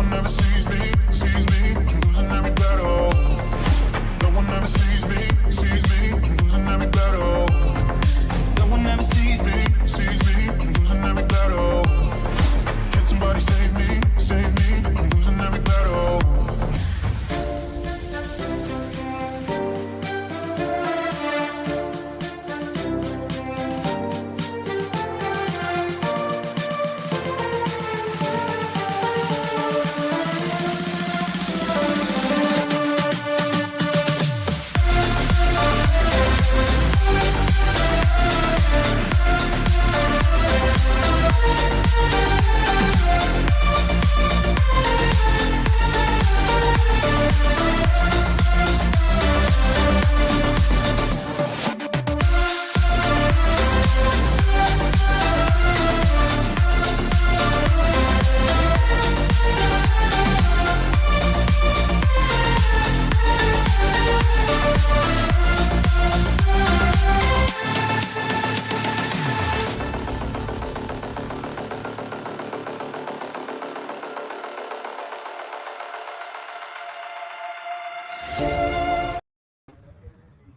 one ever sees me, I'm losing every battle. No one ever sees me, I'm losing every battle. No one ever sees me, I'm losing every battle. Can somebody save me, I'm losing every battle.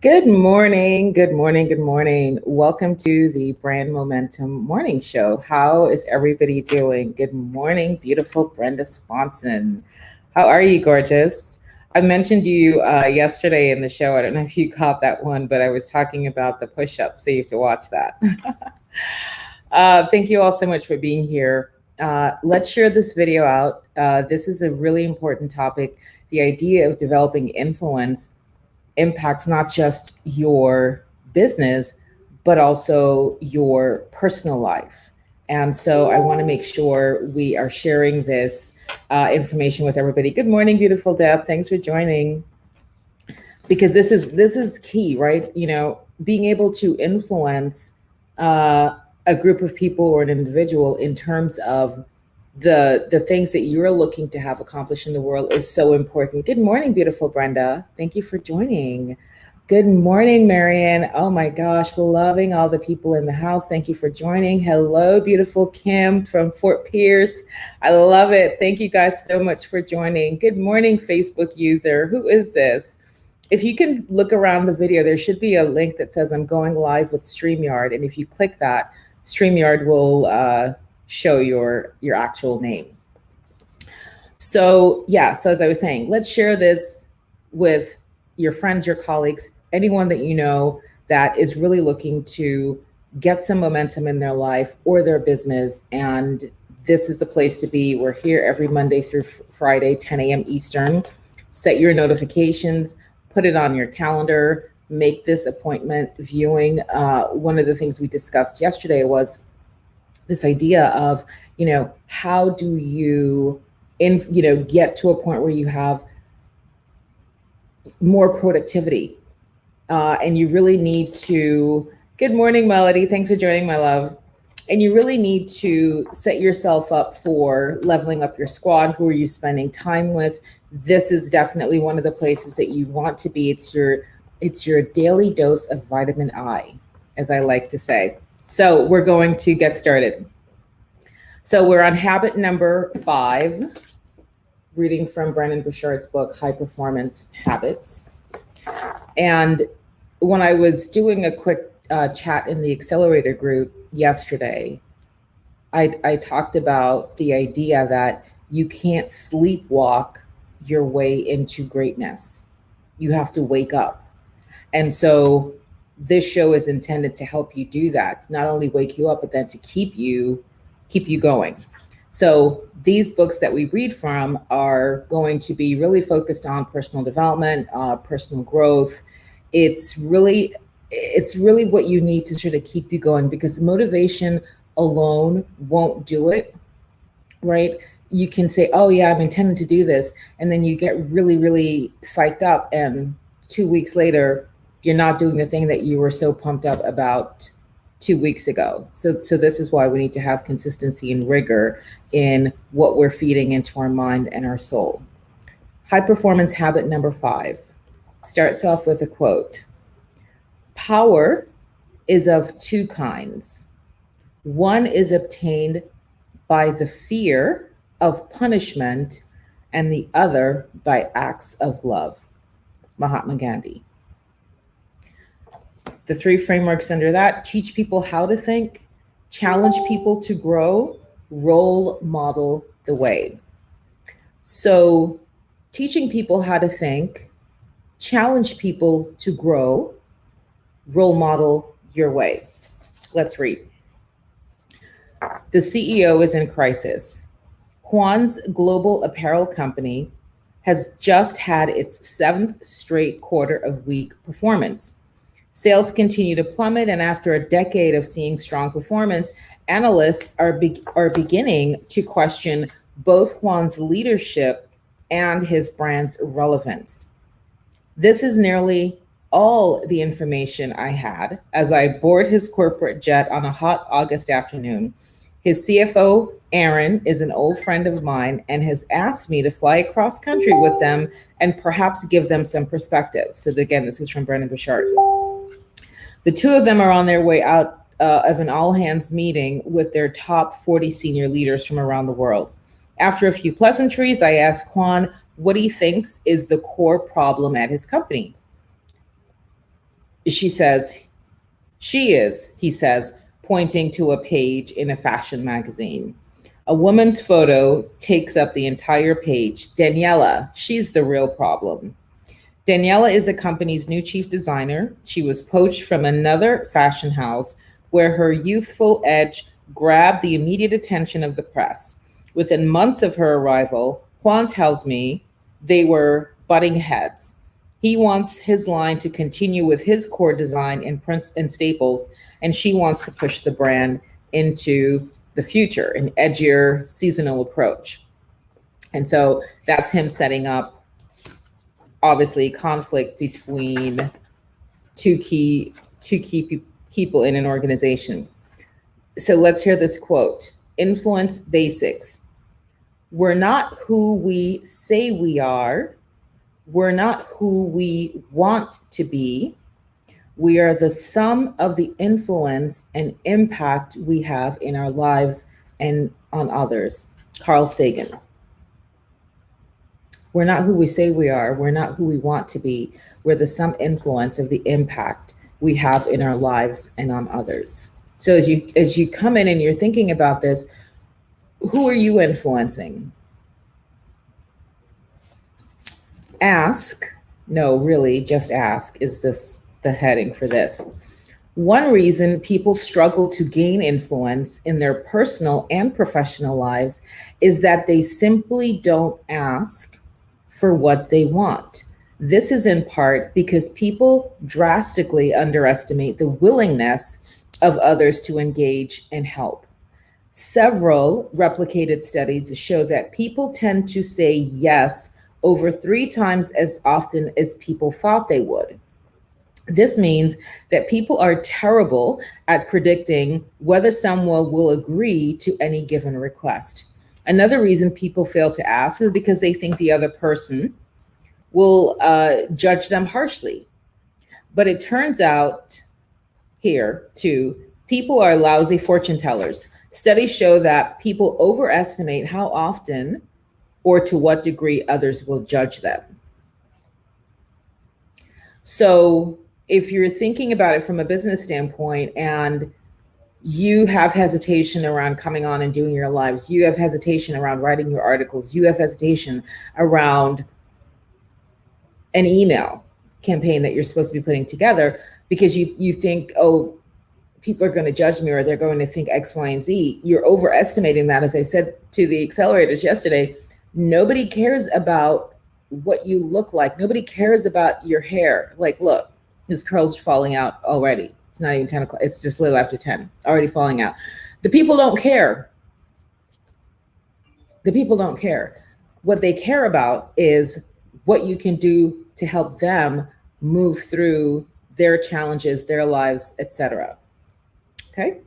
Good morning, good morning, good morning. Welcome to the Brand Momentum Morning Show. How is everybody doing? Good morning, beautiful Brenda Swanson. How are you, gorgeous? I mentioned you yesterday in the show. I don't know if you caught that one, but I was talking about the push-ups, so you have to watch that. Thank you all so much for being here. Let's share this video out. This is a really important topic. The idea of developing influence impacts not just your business, but also your personal life. And so I want to make sure we are sharing this information with everybody. Good morning, beautiful Deb. Thanks for joining. Because this is key, right? You know, being able to influence a group of people or an individual in terms of the things that you're looking to have accomplished in the world is so important. Good morning, beautiful Brenda. Thank you for joining. Good morning, Marion. Oh my gosh, loving all the people in the house. Thank you for joining. Hello, beautiful Kim from Fort Pierce. I love it. Thank you guys so much for joining. Good morning, Facebook user. Who is this? If you can look around the video, there should be a link that says I'm going live with StreamYard. And if you click that, StreamYard will show your actual name. So yeah, so as I was saying, let's share this with your friends, your colleagues, anyone that you know that is really looking to get some momentum in their life or their business. And this is the place to be. We're here every Monday through Friday, 10 a.m. Eastern. Set your notifications, put it on your calendar, make this appointment viewing. One of the things we discussed yesterday was this idea of, you know, how do you, get to a point where you have more productivity, and you really need to. Good morning, Melody. Thanks for joining, my love. And you really need to set yourself up for leveling up your squad. Who are you spending time with? This is definitely one of the places that you want to be. It's your daily dose of vitamin I, as I like to say. So we're going to get started. So we're on habit number 5, reading from Brendon Burchard's book, High Performance Habits. And when I was doing a quick chat in the accelerator group yesterday, I talked about the idea that you can't sleepwalk your way into greatness. You have to wake up. And so this show is intended to help you do that, not only wake you up, but then to keep you going. So these books that we read from are going to be really focused on personal development, personal growth. It's really what you need to sort of keep you going, because motivation alone won't do it, right? You can say, oh yeah, I'm intending to do this. And then you get really, really psyched up. And 2 weeks later, you're not doing the thing that you were so pumped up about 2 weeks ago. So this is why we need to have consistency and rigor in what we're feeding into our mind and our soul. High performance habit number 5 starts off with a quote. Power is of 2 kinds. One is obtained by the fear of punishment, and the other by acts of love. Mahatma Gandhi. The three frameworks under that: teach people how to think, challenge people to grow, role model the way. So, teaching people how to think, challenge people to grow, role model your way. Let's read. The CEO is in crisis. Juan's global apparel company has just had its seventh straight quarter of weak performance. Sales continue to plummet, and after a decade of seeing strong performance, analysts are beginning to question both Juan's leadership and his brand's relevance. This is nearly all the information I had as I board his corporate jet on a hot August afternoon. His CFO, Aaron, is an old friend of mine and has asked me to fly across country with them and perhaps give them some perspective. So again, this is from Brendon Burchard. The two of them are on their way out of an all-hands meeting with their top 40 senior leaders from around the world. After a few pleasantries, I asked Juan what he thinks is the core problem at his company. He says, pointing to a page in a fashion magazine. A woman's photo takes up the entire page. Daniela, she's the real problem. Daniela is the company's new chief designer. She was poached from another fashion house where her youthful edge grabbed the immediate attention of the press. Within months of her arrival, Juan tells me they were butting heads. He wants his line to continue with his core design in prints and staples, and she wants to push the brand into the future, an edgier seasonal approach. And so that's him setting up, obviously, conflict between two key people in an organization. So let's hear this quote. Influence basics. We're not who we say we are. We're not who we want to be. We are the sum of the influence and impact we have in our lives and on others. Carl Sagan. We're not who we say we are. We're not who we want to be. We're the sum influence of the impact we have in our lives and on others. So as you come in and you're thinking about this, who are you influencing? Ask, no, really, just ask, is this the heading for this? One reason people struggle to gain influence in their personal and professional lives is that they simply don't ask for what they want. This is in part because people drastically underestimate the willingness of others to engage and help. Several replicated studies show that people tend to say yes over 3 times as often as people thought they would. This means that people are terrible at predicting whether someone will agree to any given request. Another reason people fail to ask is because they think the other person will judge them harshly. But it turns out here, too, people are lousy fortune tellers. Studies show that people overestimate how often or to what degree others will judge them. So if you're thinking about it from a business standpoint and you have hesitation around coming on and doing your lives, you have hesitation around writing your articles, you have hesitation around an email campaign that you're supposed to be putting together because you think, oh, people are going to judge me or they're going to think X, Y, and Z. You're overestimating that. As I said to the accelerators yesterday, nobody cares about what you look like. Nobody cares about your hair. Like, look, his curls falling out already. It's not even 10 o'clock. It's just a little after 10, already falling out. The people don't care. The people don't care. What they care about is what you can do to help them move through their challenges, their lives, etc. Okay?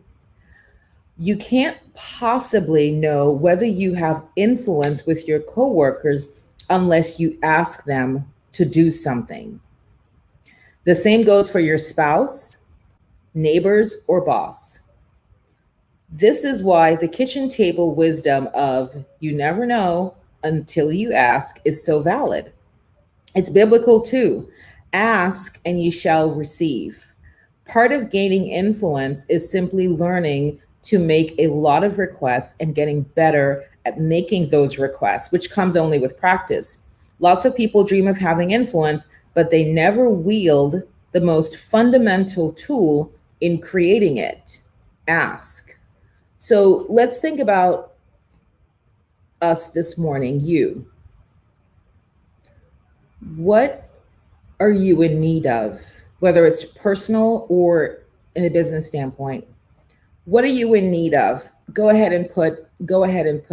You can't possibly know whether you have influence with your coworkers unless you ask them to do something. The same goes for your spouse, neighbors, or boss. This is why the kitchen table wisdom of you never know until you ask is so valid. It's biblical too. Ask and you shall receive. Part of gaining influence is simply learning to make a lot of requests and getting better at making those requests, which comes only with practice. Lots of people dream of having influence, but they never wield the most fundamental tool in creating it: ask. So let's think about us this morning, you. What are you in need of, whether it's personal or in a business standpoint? What are you in need of? Go ahead and put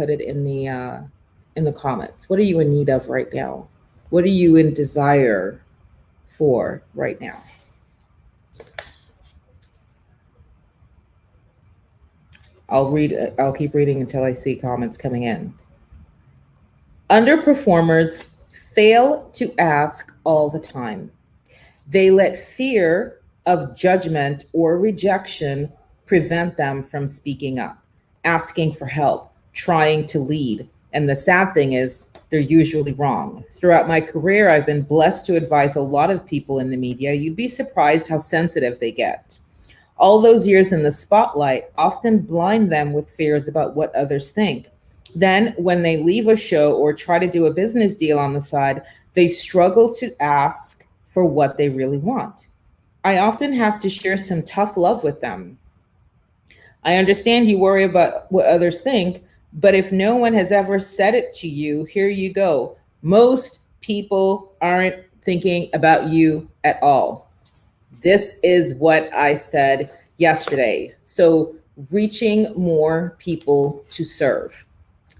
it in the comments. What are you in need of right now? What are you in desire for right now? I'll keep reading until I see comments coming in. Underperformers fail to ask all the time. They let fear of judgment or rejection prevent them from speaking up, asking for help, trying to lead. And the sad thing is, they're usually wrong. Throughout my career, I've been blessed to advise a lot of people in the media. You'd be surprised how sensitive they get. All those years in the spotlight often blind them with fears about what others think. Then, when they leave a show or try to do a business deal on the side, they struggle to ask for what they really want. I often have to share some tough love with them. I understand you worry about what others think, but if no one has ever said it to you, here you go. Most people aren't thinking about you at all. This is what I said yesterday. So, reaching more people to serve.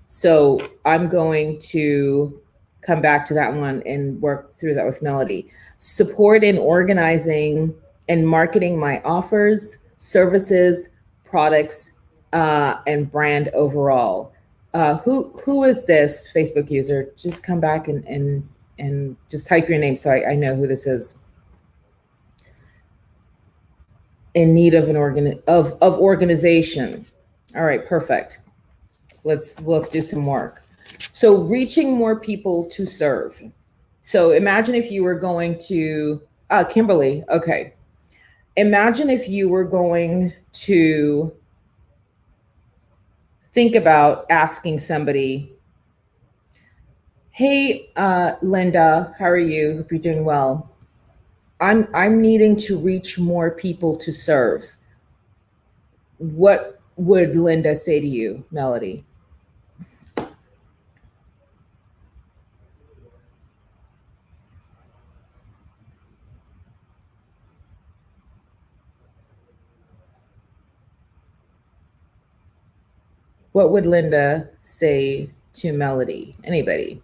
So I'm going to come back to that one and work through that with Melody. Support in organizing and marketing my offers, services, products, and brand overall. Who is this Facebook user? Just come back and just type your name so I know who this is. In need of of organization. All right, perfect. Let's do some work. So reaching more people to serve. So imagine if you were going to, Kimberly, okay. Imagine if you were going to think about asking somebody, hey, Linda, how are you? Hope you're doing well. I'm needing to reach more people to serve. What would Linda say to you, Melody? What would Linda say to Melody? Anybody,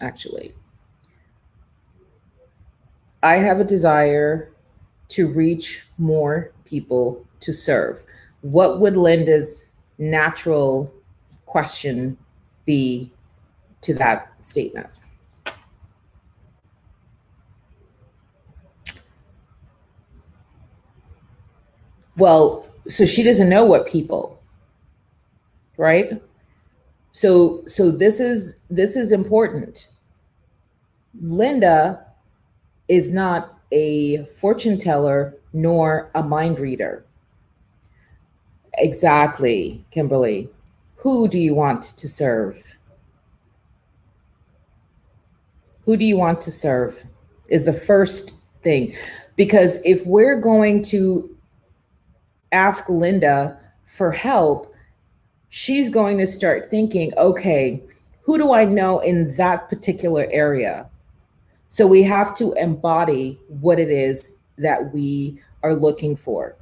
actually. I have a desire to reach more people to serve. What would Linda's natural question be to that statement? Well, so she doesn't know what people, right? So this is important. Linda is not a fortune teller nor a mind reader. Exactly, Kimberly. Who do you want to serve? Who do you want to serve is the first thing. Because if we're going to ask Linda for help, she's going to start thinking, okay, who do I know in that particular area? So we have to embody what it is that we are looking for.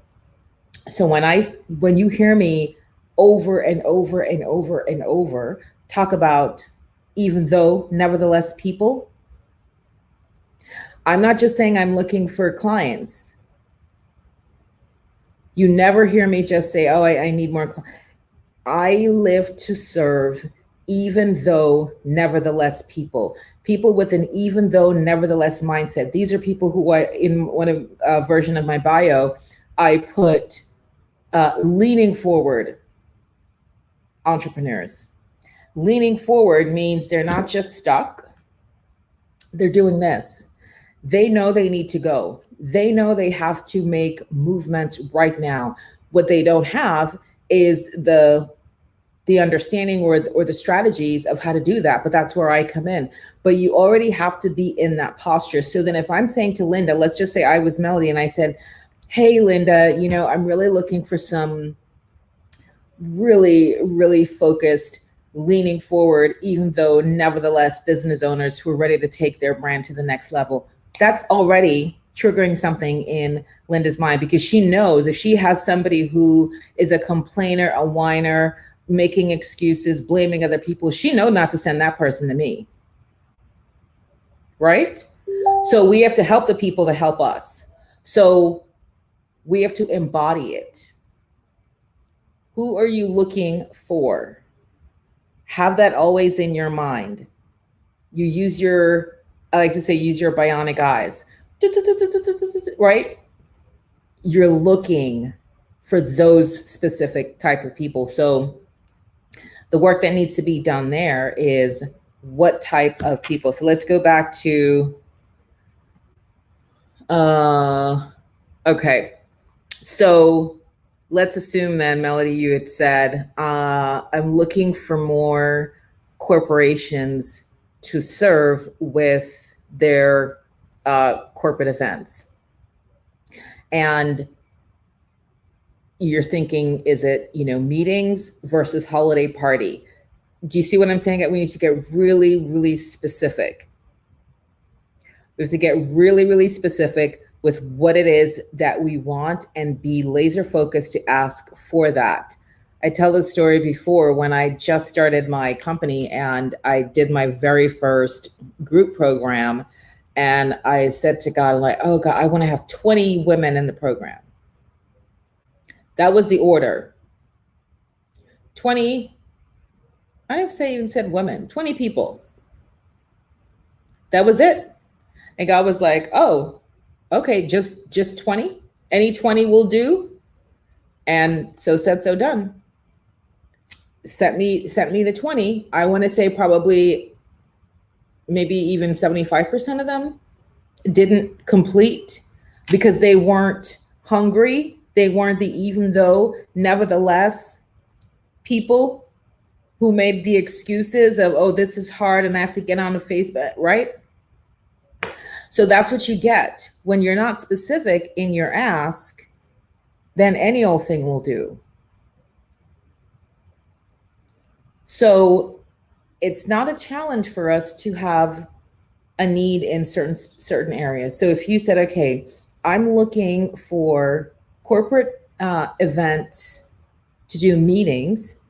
So when you hear me over and over and over and over talk about even though, nevertheless, people, I'm not just saying I'm looking for clients. You never hear me just say, oh, I need more clients. I live to serve even though, nevertheless, people with an even though, nevertheless mindset. These are people who in one version of my bio, I put leaning forward entrepreneurs. Leaning forward means they're not just stuck, they're doing this. They know they need to go. They know they have to make movement right now. What they don't have is the understanding or the strategies of how to do that. But that's where I come in. But you already have to be in that posture. So then if I'm saying to Linda, let's just say I was Melody and I said, hey, Linda, you know, I'm really looking for some really, really focused leaning forward, even though nevertheless business owners who are ready to take their brand to the next level. That's already triggering something in Linda's mind, because she knows if she has somebody who is a complainer, a whiner, making excuses, blaming other people, she knows not to send that person to me, right? So we have to help the people to help us. So we have to embody it. Who are you looking for? Have that always in your mind. You use your, I like to say, use your bionic eyes, right? You're looking for those specific type of people. So the work that needs to be done there is what type of people. So let's go back to, okay. So let's assume then, Melody, you had said, I'm looking for more corporations to serve with their corporate events. And you're thinking, is it, you know, meetings versus holiday party? Do you see what I'm saying? We need to get really, really specific. We have to get really, really specific with what it is that we want and be laser focused to ask for that. I tell this story before when I just started my company and I did my very first group program. And I said to God, like, oh God, I want to have 20 women in the program. That was the order. 20, I didn't say even said women, 20 people. That was it. And God was like, oh, okay, just 20? Any 20 will do? And so said, so done. Sent me the 20. I want to say probably maybe even 75% of them didn't complete because they weren't hungry. They weren't the even though, nevertheless, people who made the excuses of, oh, this is hard and I have to get on the Facebook, right? So that's what you get. When you're not specific in your ask, then any old thing will do. So it's not a challenge for us to have a need in certain areas. So if you said, okay, I'm looking for corporate events to do meetings,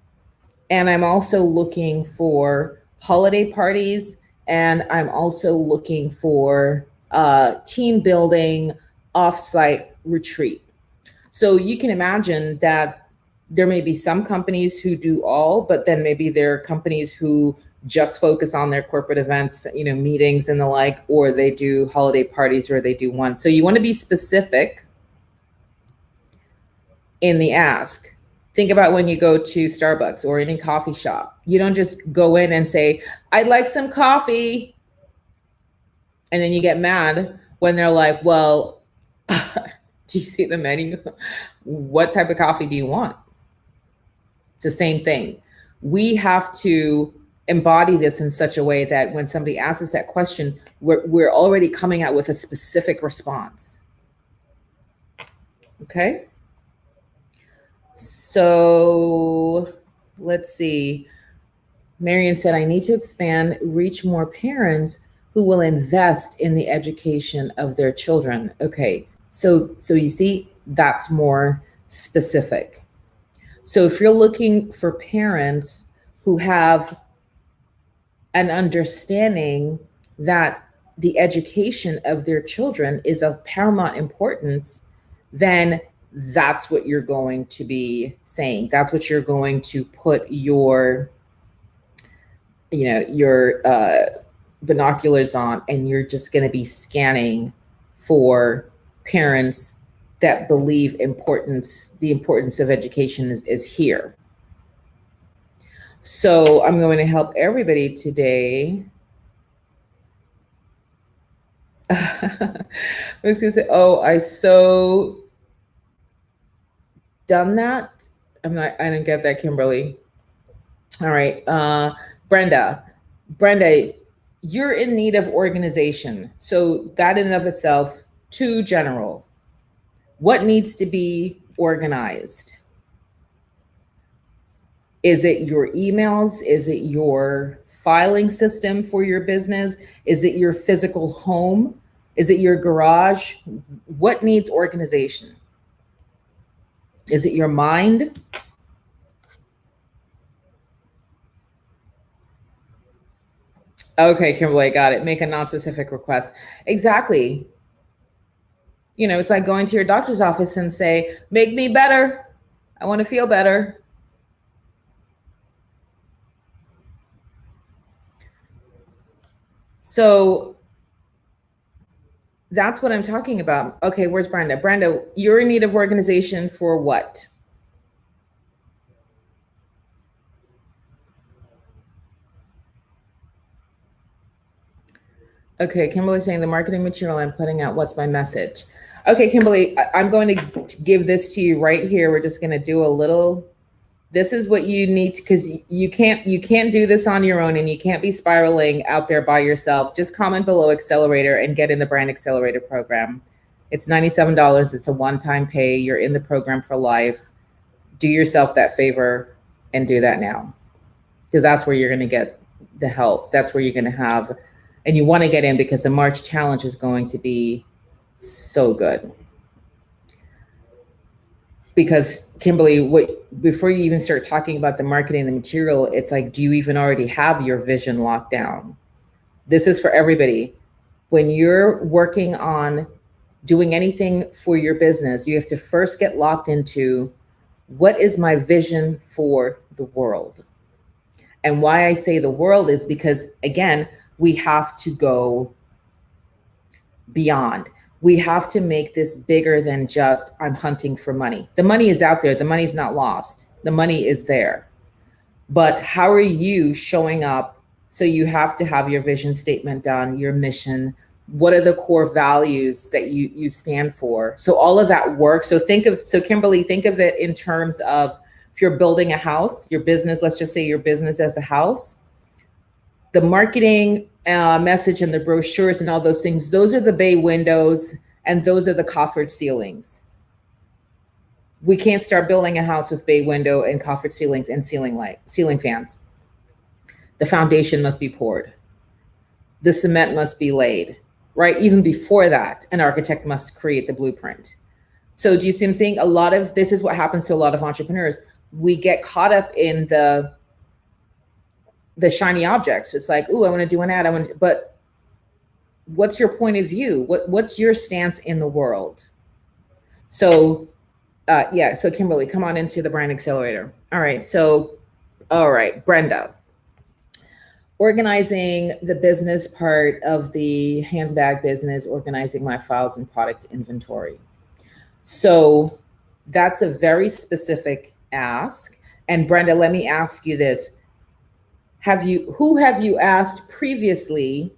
and I'm also looking for holiday parties, and I'm also looking for team building offsite retreat. So you can imagine that there may be some companies who do all, but then maybe there are companies who just focus on their corporate events, you know, meetings and the like, or they do holiday parties, or they do one. So you want to be specific in the ask. Think about when you go to Starbucks or any coffee shop. You don't just go in and say, I'd like some coffee. And then you get mad when they're like, well, do you see the menu? What type of coffee do you want? It's the same thing. We have to embody this in such a way that when somebody asks us that question, we're already coming out with a specific response. Okay. So let's see. Marion said, I need to expand, reach more parents who will invest in the education of their children. Okay. So you see, that's more specific. So if you're looking for parents who have an understanding that the education of their children is of paramount importance, then that's what you're going to be saying. That's what you're going to put your, your binoculars on, and you're just going to be scanning for parents that believe the importance of education is here. So I'm going to help everybody today. I was going to say, oh, I so done that. I didn't get that, Kimberly. All right. Brenda, you're in need of organization. So that in and of itself, too general. What needs to be organized? Is it your emails? Is it your filing system for your business? Is it your physical home? Is it your garage? What needs organization? Is it your mind? Okay, Kimberly, got it. Make a non-specific request. Exactly. You know, it's like going to your doctor's office and say, make me better. I want to feel better. So that's what I'm talking about. Okay, where's Brenda? Brenda, you're in need of organization for what? Okay, Kimberly's saying the marketing material I'm putting out, what's my message? Okay, Kimberly, I'm going to give this to you right here. We're just going to do a little, this is what you need to, because you can't do this on your own and you can't be spiraling out there by yourself. Just comment below accelerator and get in the brand accelerator program. It's $97. It's a one-time pay. You're in the program for life. Do yourself that favor and do that now, because that's where you're going to get the help. That's where you're going to have, and you want to get in because the March challenge is going to be so good. Because Kimberly, before you even start talking about the marketing and the material, it's like, do you even already have your vision locked down? This is for everybody. When you're working on doing anything for your business, you have to first get locked into, what is my vision for the world? And why I say the world is because, again, we have to go beyond. We have to make this bigger than just, I'm hunting for money. The money is out there. The money's not lost. The money is there. But how are you showing up? So you have to have your vision statement done, your mission. What are the core values that you stand for? So all of that work. So Kimberly, think of it in terms of, if you're building a house, your business, let's just say your business as a house, the marketing message and the brochures and all those things, those are the bay windows and those are the coffered ceilings. We can't start building a house with bay window and coffered ceilings and ceiling fans. The foundation must be poured. The cement must be laid, right? Even before that, an architect must create the blueprint. So do you see what I'm saying? A lot of this is what happens to a lot of entrepreneurs. We get caught up in the shiny objects. It's like, ooh, I want to do an ad. But what's your point of view? What's your stance in the world? So, so Kimberly, come on into the brand accelerator. All right, Brenda. Organizing the business part of the handbag business, organizing my files and product inventory. So that's a very specific ask. And Brenda, let me ask you this. Who have you asked previously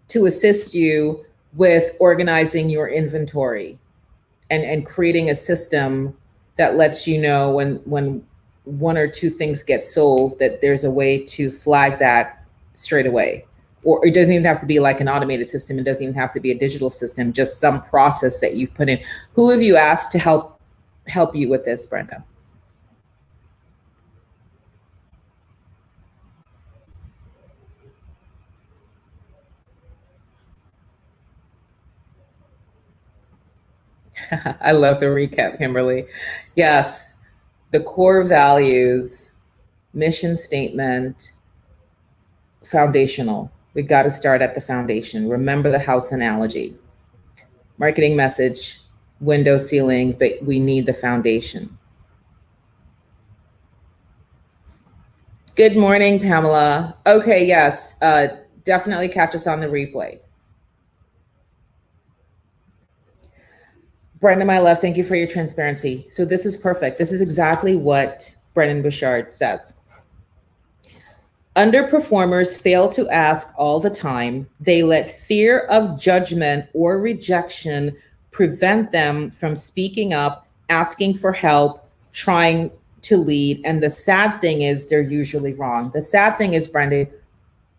to assist you with organizing your inventory and creating a system that lets you know when one or two things get sold, that there's a way to flag that straight away? Or it doesn't even have to be like an automated system. It doesn't even have to be a digital system, just some process that you've put in. Who have you asked to help you with this, Brenda? I love the recap, Kimberly. Yes, the core values, mission statement, foundational. We got to start at the foundation. Remember the house analogy. Marketing message, window ceilings, but we need the foundation. Good morning, Pamela. Okay, yes, definitely catch us on the replay. Brenda, my love, thank you for your transparency. So this is perfect. This is exactly what Brendon Burchard says. Underperformers fail to ask all the time. They let fear of judgment or rejection prevent them from speaking up, asking for help, trying to lead. And the sad thing is, they're usually wrong. The sad thing is, Brenda,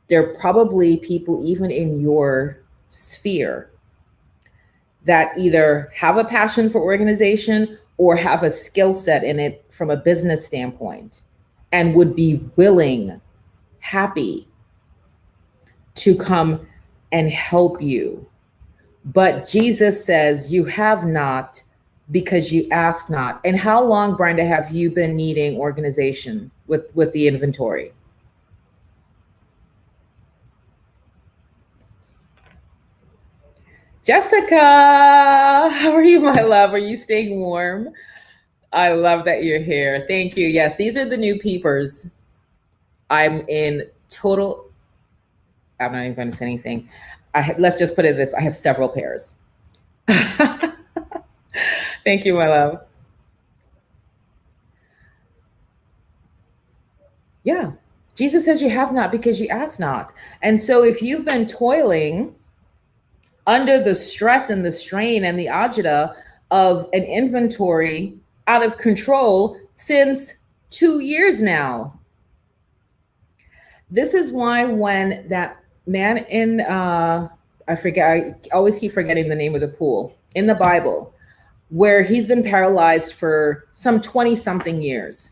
there are probably people even in your sphere that either have a passion for organization or have a skill set in it from a business standpoint and would be willing, happy to come and help you. But Jesus says you have not because you ask not. And how long, Brenda, have you been needing organization with the inventory? Jessica, how are you, my love? Are you staying warm? I love that you're here. Thank you. Yes, these are the new peepers. I'm in total, I'm not even going to say anything. Let's just put it this, I have several pairs. Thank you, my love. Yeah, Jesus says you have not because you ask not. And so if you've been toiling under the stress and the strain and the agita of an inventory out of control since 2 years now. This is why when that man in, I always keep forgetting the name of the pool in the Bible, where he's been paralyzed for some 20 something years.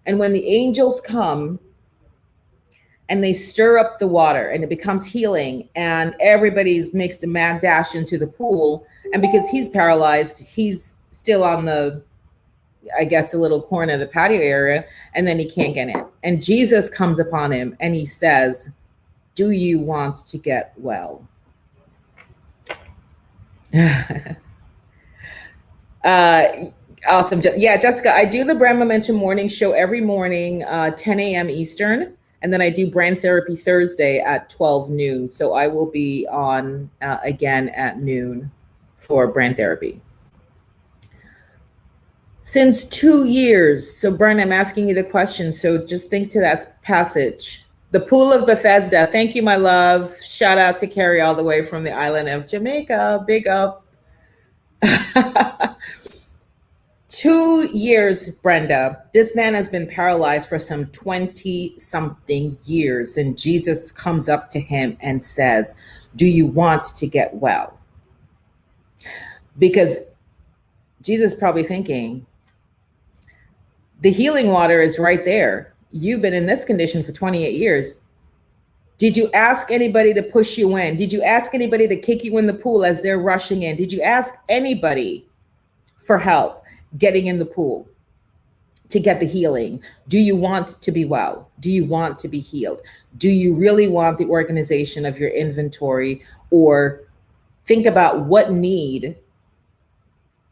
And when the angels come and they stir up the water and it becomes healing and everybody's makes the mad dash into the pool. And because he's paralyzed, he's still on the, I guess, the little corner of the patio area, and then he can't get in. And Jesus comes upon him and he says, do you want to get well? Awesome. Yeah, Jessica, I do the Brand Momentum morning show every morning, 10 a.m. Eastern. And then I do brand therapy Thursday at 12 noon. So I will be on again at noon for brand therapy. Since 2 years. So Brian, I'm asking you the question. So just think to that passage. The Pool of Bethesda. Thank you, my love. Shout out to Carrie all the way from the island of Jamaica. Big up. 2 years, Brenda. This man has been paralyzed for some 20 something years. And Jesus comes up to him and says, do you want to get well? Because Jesus is probably thinking, the healing water is right there. You've been in this condition for 28 years. Did you ask anybody to push you in? Did you ask anybody to kick you in the pool as they're rushing in? Did you ask anybody for help getting in the pool to get the healing? Do you want to be well? Do you want to be healed? Do you really want the organization of your inventory? Or think about what need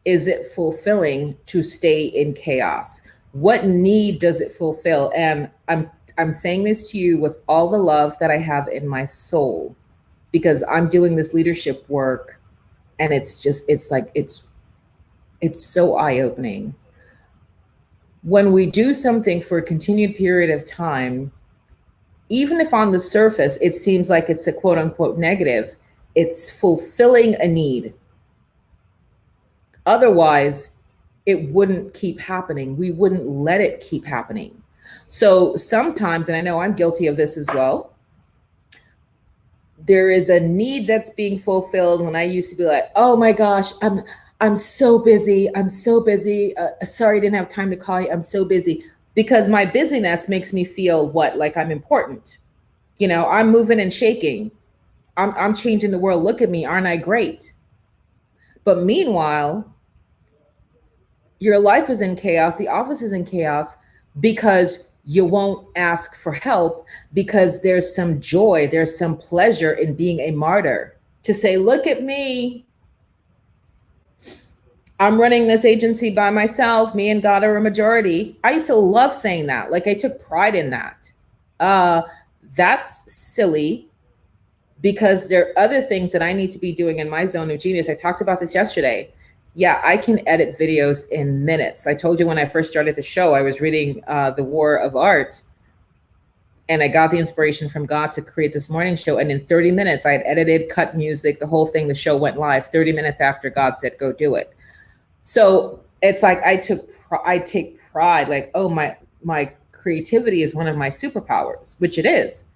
is it fulfilling to stay in chaos? What need does it fulfill? And I'm saying this to you with all the love that I have in my soul, because I'm doing this leadership work and it's so eye-opening. When we do something for a continued period of time, even if on the surface it seems like it's a quote unquote negative, it's fulfilling a need. Otherwise, it wouldn't keep happening. We wouldn't let it keep happening. So sometimes, and I know I'm guilty of this as well, there is a need that's being fulfilled when I used to be like, oh my gosh, I'm so busy. I'm so busy. Sorry, I didn't have time to call you. I'm so busy. Because my busyness makes me feel what? Like I'm important. You know, I'm moving and shaking. I'm changing the world. Look at me. Aren't I great? But meanwhile, your life is in chaos. The office is in chaos because you won't ask for help, because there's some joy, there's some pleasure in being a martyr to say, look at me. I'm running this agency by myself. Me and God are a majority. I used to love saying that. Like I took pride in that. That's silly, because there are other things that I need to be doing in my zone of genius. I talked about this yesterday. Yeah, I can edit videos in minutes. I told you when I first started the show, I was reading The War of Art. And I got the inspiration from God to create this morning show. And in 30 minutes, I had edited, cut music, the whole thing. The show went live 30 minutes after God said, go do it. So it's like I take pride, like, oh, my creativity is one of my superpowers, which it is.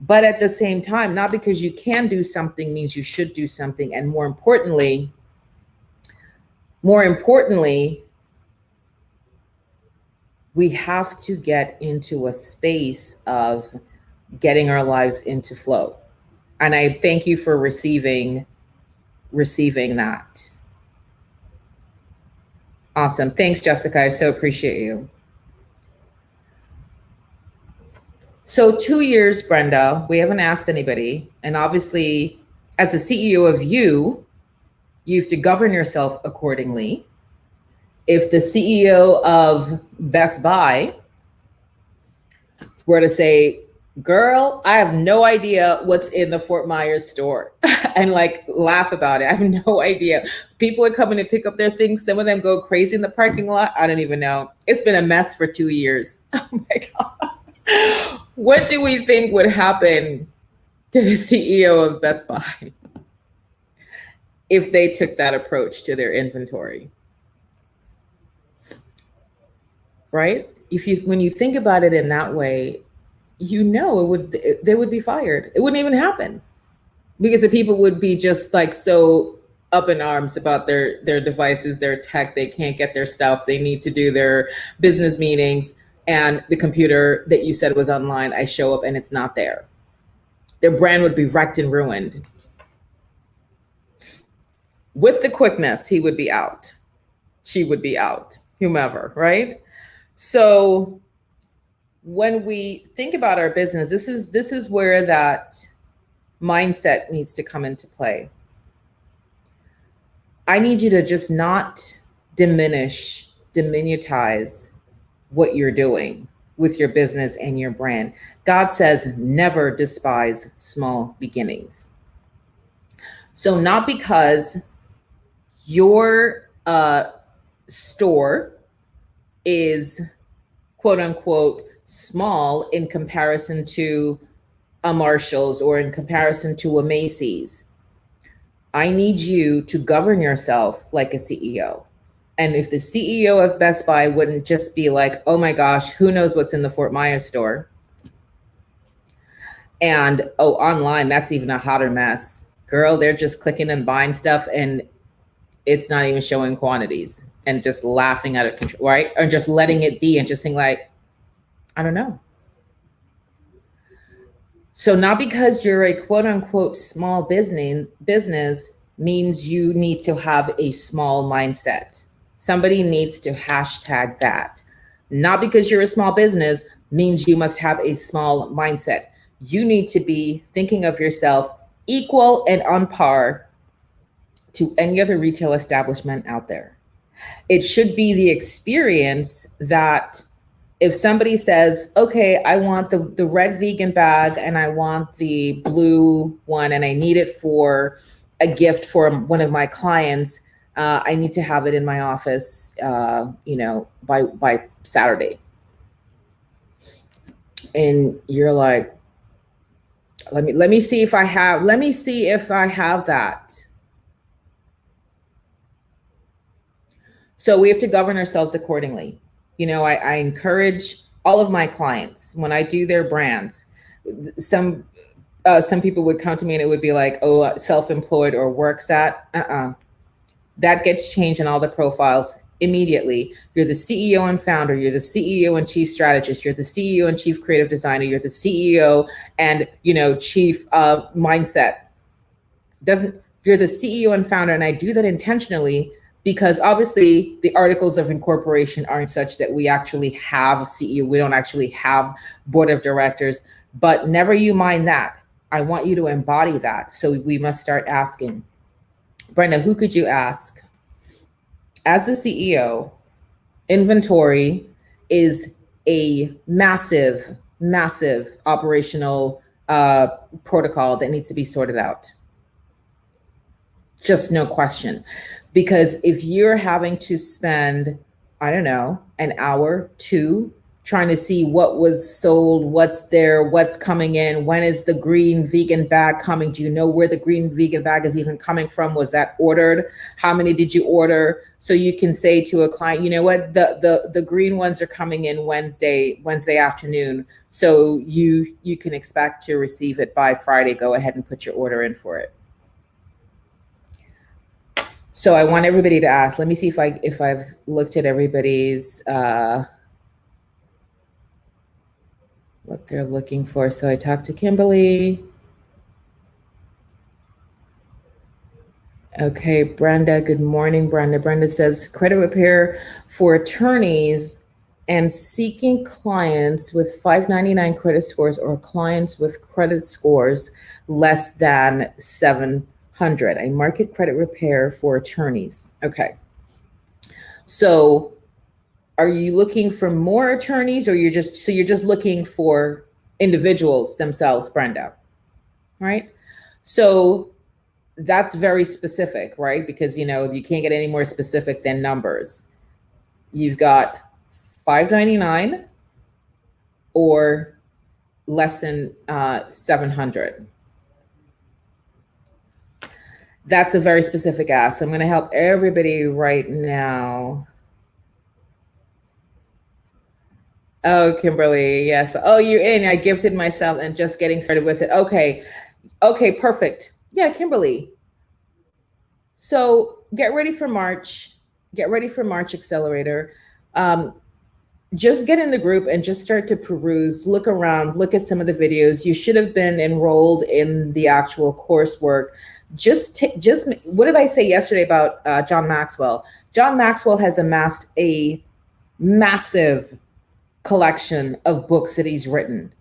But at the same time, not because you can do something means you should do something. And more importantly, we have to get into a space of getting our lives into flow. And I thank you for receiving that. Awesome. Thanks, Jessica. I so appreciate you. So 2 years, Brenda, we haven't asked anybody. And obviously, as a CEO of you have to govern yourself accordingly. If the CEO of Best Buy were to say, girl, I have no idea what's in the Fort Myers store and like laugh about it. I have no idea. People are coming to pick up their things. Some of them go crazy in the parking lot. I don't even know. It's been a mess for 2 years. Oh my God. What do we think would happen to the CEO of Best Buy if they took that approach to their inventory? Right? When you think about it in that way, they would be fired. It wouldn't even happen because the people would be just like so up in arms about their devices, their tech. They can't get their stuff. They need to do their business meetings, and the computer that you said was online, I show up and it's not there. Their brand would be wrecked and ruined. With the quickness, he would be out. She would be out, whomever, right? So when we think about our business, this is where that mindset needs to come into play. I need you to just not diminutize what you're doing with your business and your brand. God says, never despise small beginnings. So not because your store is quote unquote small in comparison to a Marshall's or in comparison to a Macy's, I need you to govern yourself like a CEO. And if the CEO of Best Buy wouldn't just be like, oh my gosh, who knows what's in the Fort Myers store? And oh, online, that's even a hotter mess. Girl, they're just clicking and buying stuff and it's not even showing quantities and just laughing at it, right? Or just letting it be and just saying like, I don't know. So not because you're a quote unquote small business means you need to have a small mindset. Somebody needs to hashtag that. Not because you're a small business means you must have a small mindset. You need to be thinking of yourself equal and on par to any other retail establishment out there. It should be the experience that if somebody says, okay, I want the red vegan bag and I want the blue one and I need it for a gift for one of my clients, I need to have it in my office, by Saturday. And you're like, let me see if I have that. So we have to govern ourselves accordingly. I encourage all of my clients when I do their brands. Some people would come to me and it would be like, oh, self-employed or works at. That gets changed in all the profiles immediately. You're the CEO and founder. You're the CEO and chief strategist. You're the CEO and chief creative designer. You're the CEO and chief mindset. You're the CEO and founder, and I do that intentionally. Because obviously the articles of incorporation aren't such that we actually have a CEO. We don't actually have board of directors, but never you mind that. I want you to embody that. So we must start asking. Brenda, who could you ask? As a CEO, inventory is a massive, massive operational protocol that needs to be sorted out. Just no question. Because if you're having to spend, I don't know, an hour, two, trying to see what was sold, what's there, what's coming in, when is the green vegan bag coming? Do you know where the green vegan bag is even coming from? Was that ordered? How many did you order? So you can say to a client, you know what, the green ones are coming in Wednesday afternoon. So you can expect to receive it by Friday. Go ahead and put your order in for it. So I want everybody to ask, let me see if I've looked at everybody's what they're looking for. So I talked to Kimberly. Okay, Brenda, good morning, Brenda. Brenda says credit repair for attorneys and seeking clients with 599 credit scores or clients with credit scores less than 700. A market credit repair for attorneys. Okay. So are you looking for more attorneys, or you're just looking for individuals themselves, Brenda? Right? So that's very specific, right? Because you can't get any more specific than numbers. You've got 599 or less than 700. That's a very specific ask. I'm going to help everybody right now. Oh, Kimberly, yes. Oh, you're in. I gifted myself and just getting started with it. Okay. Okay, perfect. Yeah, Kimberly. So get ready for March. Get ready for March Accelerator. Just get in the group and just start to peruse, look around, look at some of the videos. You should have been enrolled in the actual coursework. Just what did I say yesterday about John Maxwell? John Maxwell has amassed a massive collection of books that he's written.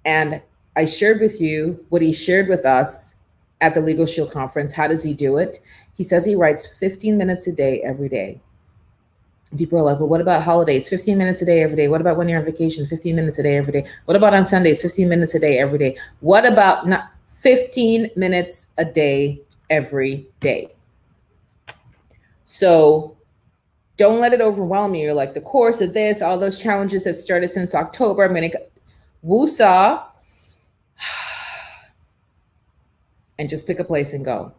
And I shared with you what he shared with us at the Legal Shield Conference. How does he do it? He says he writes 15 minutes a day, every day. People are like, well, what about holidays? 15 minutes a day, every day. What about when you're on vacation? 15 minutes a day, every day. What about on Sundays? 15 minutes a day, every day. What about not 15 minutes a day, every day? So don't let it overwhelm you. You're like, the course of this, all those challenges that started since October. I'm going to woosah and just pick a place and go.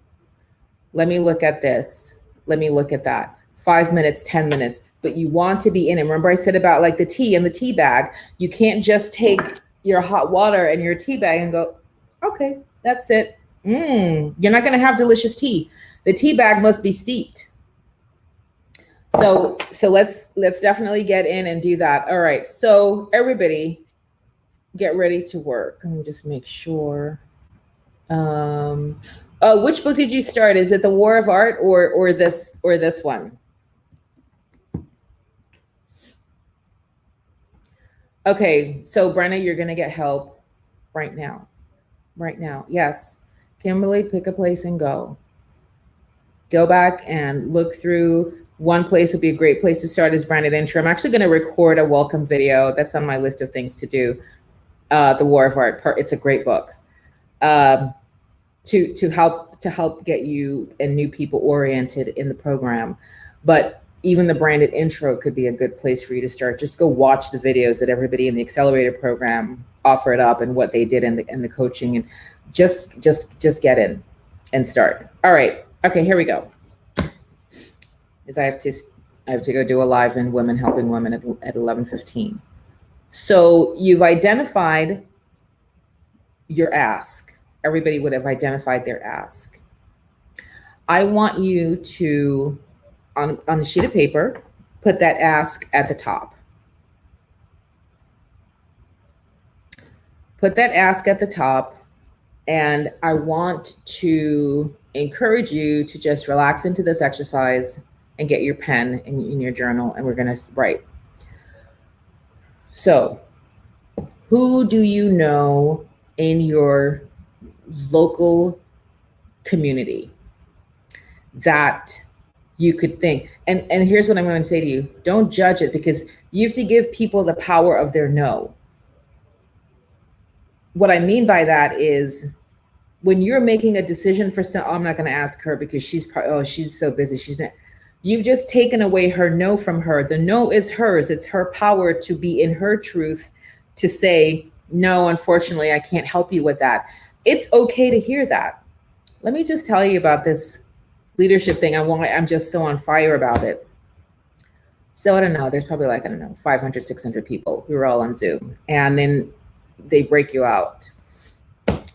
Let me look at this. Let me look at that. 5 minutes, 10 minutes, but you want to be in it. Remember I said about like the tea and the tea bag. You can't just take your hot water and your tea bag and go, okay, that's it. You're not going to have delicious tea. The tea bag must be steeped. So let's definitely get in and do that. All right. So everybody get ready to work. Let me just make sure. Which book did you start? Is it The War of Art or this one? Okay. So Brenna, you're going to get help right now. Right now. Yes. Kimberly, pick a place and go. Go back and look through. One place would be a great place to start is branded intro. I'm actually going to record a welcome video. That's on my list of things to do. The War of Art. It's a great book to help get you and new people oriented in the program. But even the branded intro could be a good place for you to start. Just go watch the videos that everybody in the accelerator program offered up and what they did in the coaching, and just get in and start. All right. Okay, here we go. Is I have to go do a live in Women Helping Women at 11:15. So you've identified your ask. Everybody would have identified their ask. I want you to, on a sheet of paper, put that ask at the top. Put that ask at the top, and I want to encourage you to just relax into this exercise and get your pen in your journal, and we're going to write. So, who do you know in your local community that you could think? And here's what I'm going to say to you. Don't judge it, because you have to give people the power of their no. What I mean by that is, when you're making a decision for some, I'm not going to ask her because she's so busy. She's not. You've just taken away her no from her. The no is hers. It's her power to be in her truth, to say, no, unfortunately, I can't help you with that. It's okay to hear that. Let me just tell you about this leadership thing. I'm just so on fire about it. So I don't know, there's probably like, I don't know, 500, 600 people who are all on Zoom. And then they break you out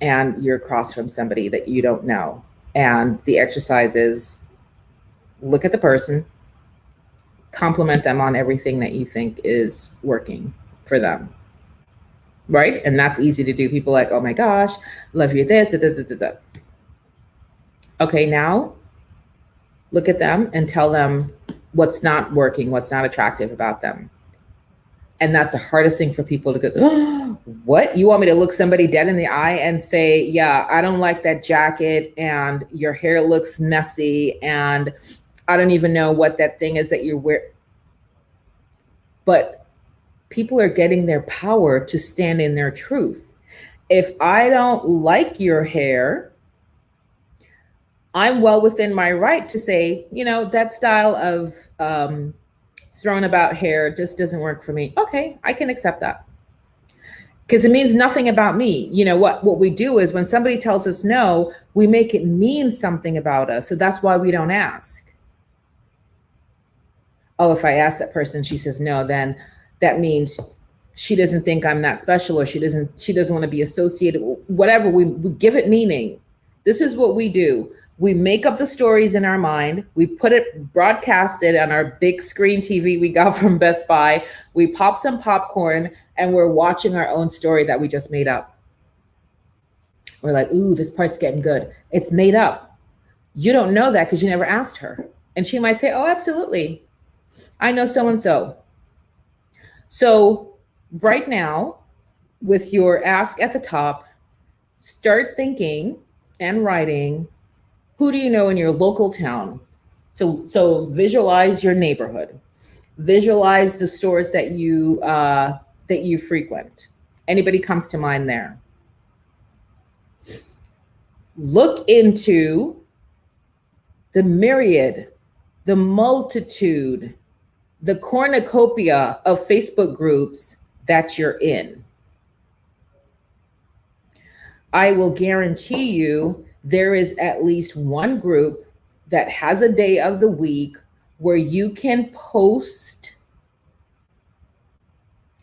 and you're across from somebody that you don't know. And the exercise is look at the person, compliment them on everything that you think is working for them. Right? And that's easy to do. People are like, oh my gosh, love you this, da, da, da, da, da. Okay, now look at them and tell them what's not working, what's not attractive about them. And that's the hardest thing for people to go, oh, what? You want me to look somebody dead in the eye and say, yeah, I don't like that jacket and your hair looks messy and I don't even know what that thing is that you wear. But people are getting their power to stand in their truth. If I don't like your hair, I'm well within my right to say, you know, that style of thrown about hair just doesn't work for me. Okay, I can accept that. Because it means nothing about me. You know, what we do is when somebody tells us no, we make it mean something about us. So that's why we don't ask. Oh, if I ask that person, she says no, then that means she doesn't think I'm that special, or she doesn't want to be associated, whatever. We give it meaning. This is what we do. We make up the stories in our mind. We put it, broadcast it on our big screen TV we got from Best Buy. We pop some popcorn and we're watching our own story that we just made up. We're like, ooh, this part's getting good. It's made up. You don't know that because you never asked her. And she might say, oh, absolutely. I know so-and-so. So right now, with your ask at the top, start thinking and writing, who do you know in your local town? So visualize your neighborhood. Visualize the stores that you frequent. Anybody comes to mind there? Look into the myriad, the multitude, the cornucopia of Facebook groups that you're in. I will guarantee you there is at least one group that has a day of the week where you can post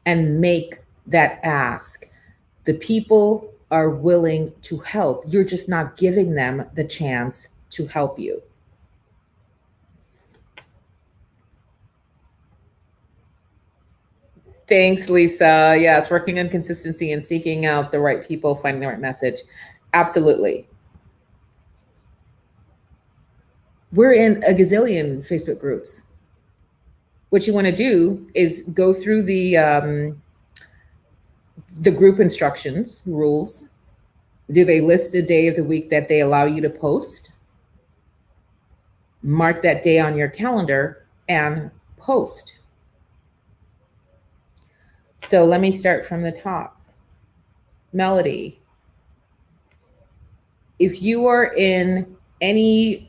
and make that ask. The people are willing to help. You're just not giving them the chance to help you. Thanks, Lisa. Yes, working on consistency and seeking out the right people, finding the right message. Absolutely. We're in a gazillion Facebook groups. What you want to do is go through the group instructions, rules. Do they list a day of the week that they allow you to post? Mark that day on your calendar and post. So let me start from the top. Melody, if you are in any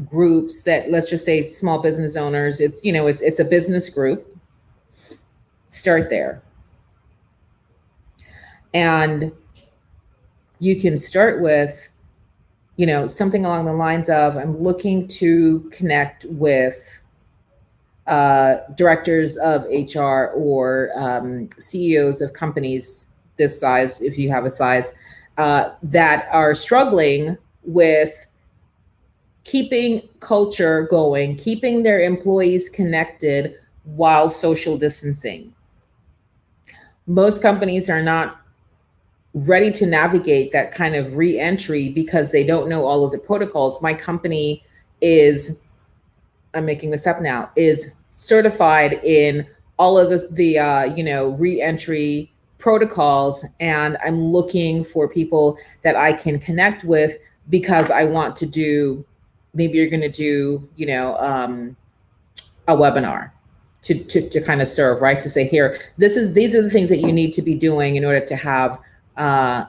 groups that, let's just say small business owners, it's a business group, start there. And you can start with, something along the lines of, I'm looking to connect with directors of HR or CEOs of companies this size, if you have a size, that are struggling with keeping culture going, keeping their employees connected while social distancing. Most companies are not ready to navigate that kind of re-entry because they don't know all of the protocols. My company is, I'm making this up now, is certified in all of the re-entry protocols, and I'm looking for people that I can connect with because I want to do, maybe you're going to do, a webinar to kind of serve, right? To say, here, these are the things that you need to be doing in order to have a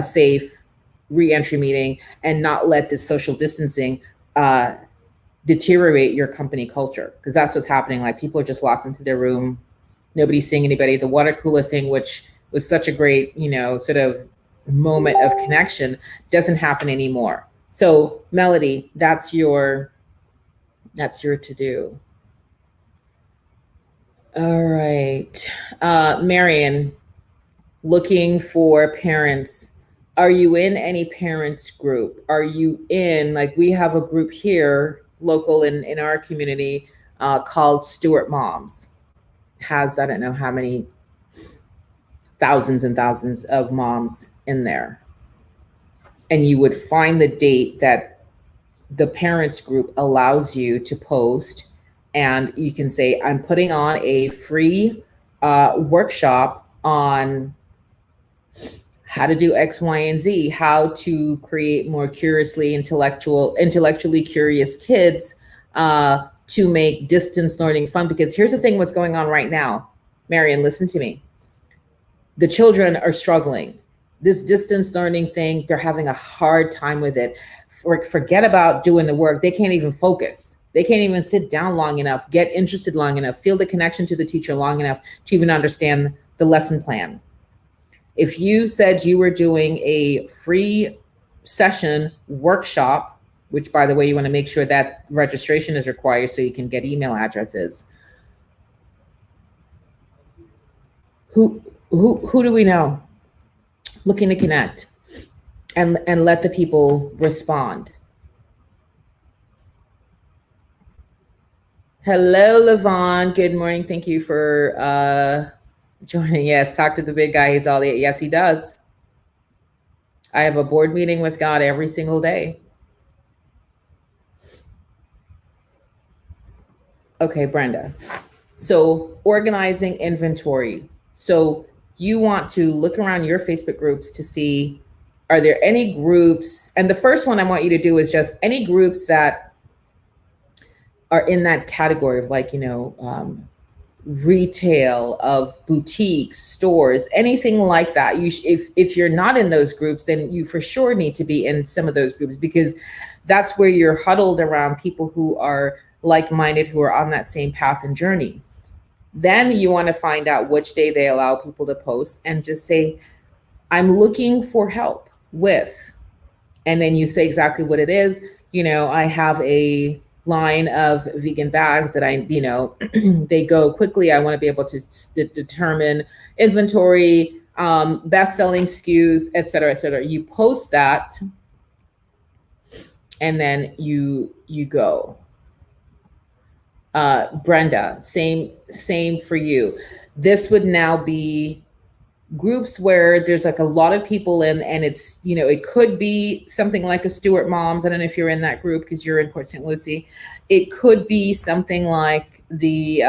safe re-entry meeting and not let this social distancing deteriorate your company culture, because that's what's happening. Like, people are just locked into their room. Nobody's seeing anybody. The water cooler thing, which was such a great, sort of moment of connection, doesn't happen anymore. So Melody, that's your to do. All right. Marion, looking for parents. Are you in any parents group? Are you in, like, we have a group here, local in our community, called Stewart Moms. Has, I don't know how many thousands and thousands of moms in there. And you would find the date that the parents group allows you to post, and you can say, I'm putting on a free workshop on how to do X, Y, and Z, how to create more intellectually curious kids, to make distance learning fun. Because here's the thing, what's going on right now, Marion, listen to me. The children are struggling. This distance learning thing, they're having a hard time with it. Forget about doing the work. They can't even focus. They can't even sit down long enough, get interested long enough, feel the connection to the teacher long enough to even understand the lesson plan. If you said you were doing a free session workshop, which, by the way, you want to make sure that registration is required so you can get email addresses. Who do we know? Looking to connect and let the people respond. Hello, Levon. Good morning. Thank you for joining. Yes, talk to the big guy. He's all the, yes, he does. I have a board meeting with God every single day. Okay, Brenda. So organizing inventory. So you want to look around your Facebook groups to see, are there any groups? And the first one I want you to do is just any groups that are in that category of, like, retail, of boutiques, stores, anything like that. If you're not in those groups, then you for sure need to be in some of those groups, because that's where you're huddled around people who are like-minded, who are on that same path and journey. Then you want to find out which day they allow people to post, and just say, I'm looking for help with, and then you say exactly what it is. I have a line of vegan bags that they go quickly. I want to be able to determine inventory, best-selling SKUs, et cetera, et cetera. You post that, and then you go. Brenda, same for you. This would now be groups where there's like a lot of people in, and it's, it could be something like a Stewart Moms. I don't know if you're in that group because you're in Port St. Lucie. It could be something like the,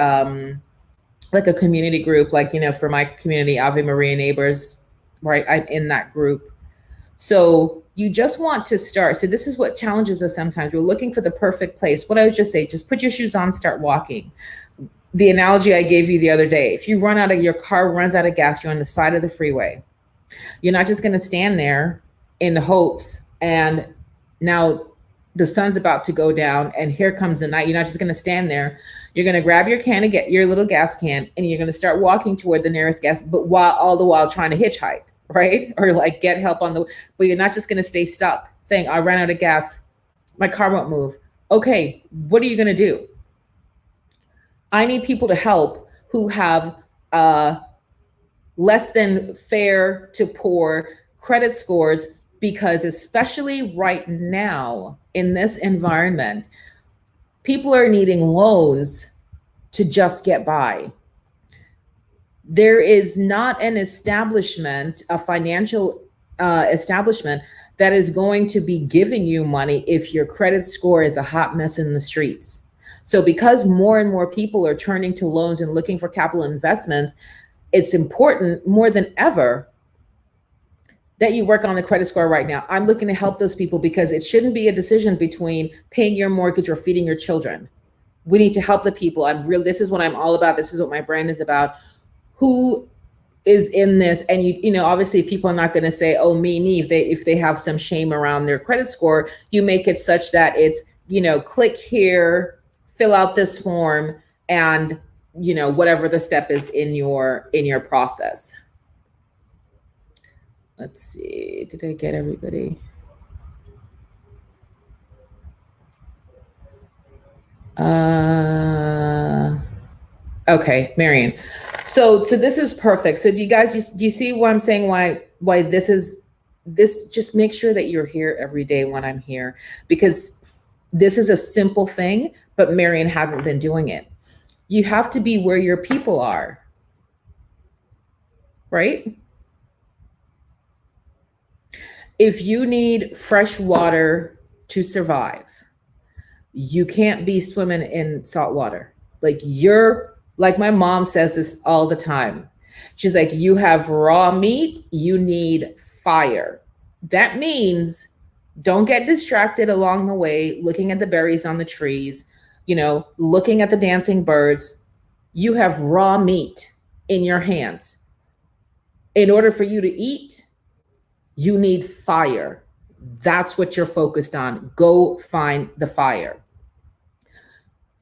like a community group, like, for my community, Ave Maria Neighbors, right? I'm in that group. So you just want to start. So this is what challenges us sometimes. We're looking for the perfect place. What I would just say, just put your shoes on, start walking. The analogy I gave you the other day, if you run out of, your car runs out of gas, you're on the side of the freeway. You're not just going to stand there in hopes, and now the sun's about to go down and here comes the night. You're not just going to stand there. You're going to grab your can and get your little gas can, and you're going to start walking toward the nearest gas, but all the while trying to hitchhike, right? Or like get help but you're not just going to stay stuck saying, I ran out of gas. My car won't move. Okay, what are you going to do? I need people to help who have less than fair to poor credit scores, because especially right now in this environment, people are needing loans to just get by. There is not an establishment, a financial establishment that is going to be giving you money if your credit score is a hot mess in the streets. So because more and more people are turning to loans and looking for capital investments, it's important more than ever that you work on the credit score right now. I'm looking to help those people, because it shouldn't be a decision between paying your mortgage or feeding your children. We need to help the people. This is what I'm all about. This is what my brand is about. Who is in this? And obviously people are not going to say, oh, me. If they have some shame around their credit score, you make it such that it's click here, fill out this form, and whatever the step is in your process. Let's see, did I get everybody? Okay, Marion. So this is perfect. So do you see what I'm saying? Why this just make sure that you're here every day when I'm here, because this is a simple thing, but Marion hadn't been doing it. You have to be where your people are, right? If you need fresh water to survive, you can't be swimming in salt water. Like my mom says this all the time. She's like, you have raw meat, you need fire. That means don't get distracted along the way, looking at the berries on the trees, looking at the dancing birds. You have raw meat in your hands. In order for you to eat, you need fire. That's what you're focused on. Go find the fire.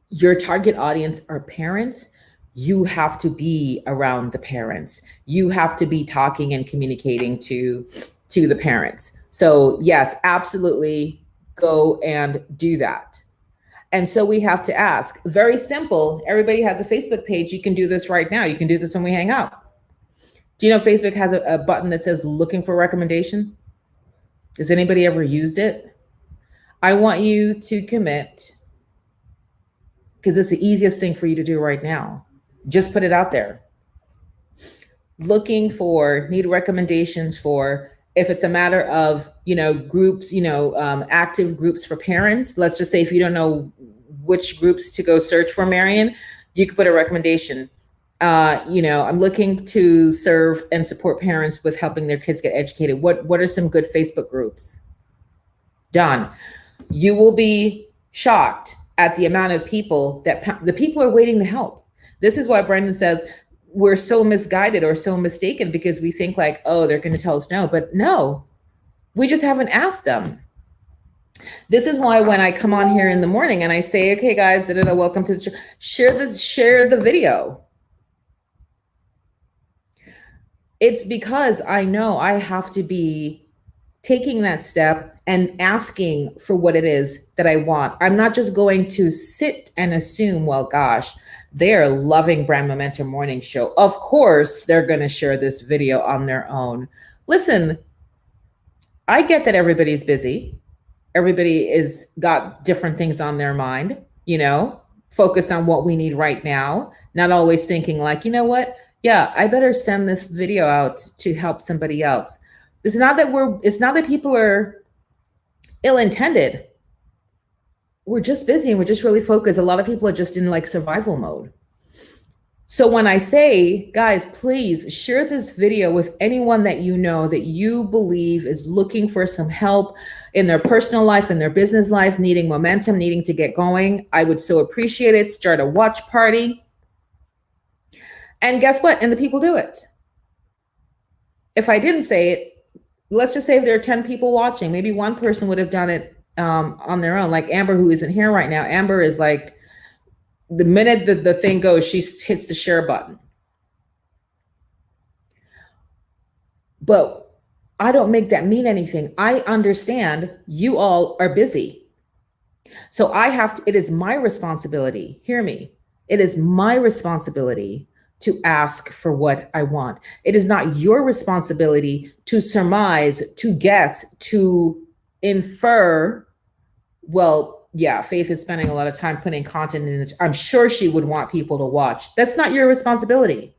Your target audience are parents. You have to be around the parents. You have to be talking and communicating to the parents. So yes, absolutely go and do that. And so we have to ask, very simple. Everybody has a Facebook page. You can do this right now. You can do this when we hang out. Do you know Facebook has a button that says looking for recommendation? Has anybody ever used it? I want you to commit, because it's the easiest thing for you to do right now. Just put it out there. Need recommendations for, if it's a matter of, groups, active groups for parents. Let's just say if you don't know which groups to go search for, Marion, you could put a recommendation. I'm looking to serve and support parents with helping their kids get educated. What are some good Facebook groups? Done. You will be shocked at the amount of people that the people are waiting to help. This is why Brendon says we're so misguided or so mistaken, because we think like, oh, they're going to tell us no, but no, we just haven't asked them. This is why when I come on here in the morning and I say, okay, guys, welcome to the show, share the video. It's because I know I have to be taking that step and asking for what it is that I want. I'm not just going to sit and assume, well, gosh, they're loving Brand Momentum Morning Show. Of course, they're going to share this video on their own. Listen, I get that everybody's busy. Everybody is got different things on their mind, focused on what we need right now, not always thinking like, you know what? Yeah, I better send this video out to help somebody else. It's not that people are ill-intended. We're just busy and we're just really focused. A lot of people are just in like survival mode. So when I say, guys, please share this video with anyone that you know that you believe is looking for some help in their personal life, in their business life, needing momentum, needing to get going, I would so appreciate it. Start a watch party. And guess what? And the people do it. If I didn't say it, let's just say if there are 10 people watching, maybe one person would have done it on their own. Like Amber, who isn't here right now. Amber is like, the minute the thing goes, she hits the share button. But I don't make that mean anything. I understand you all are busy. So it is my responsibility, hear me. It is my responsibility to ask for what I want. It is not your responsibility to surmise, to guess, to infer. Well, yeah, Faith is spending a lot of time putting content in it. I'm sure she would want people to watch. That's not your responsibility.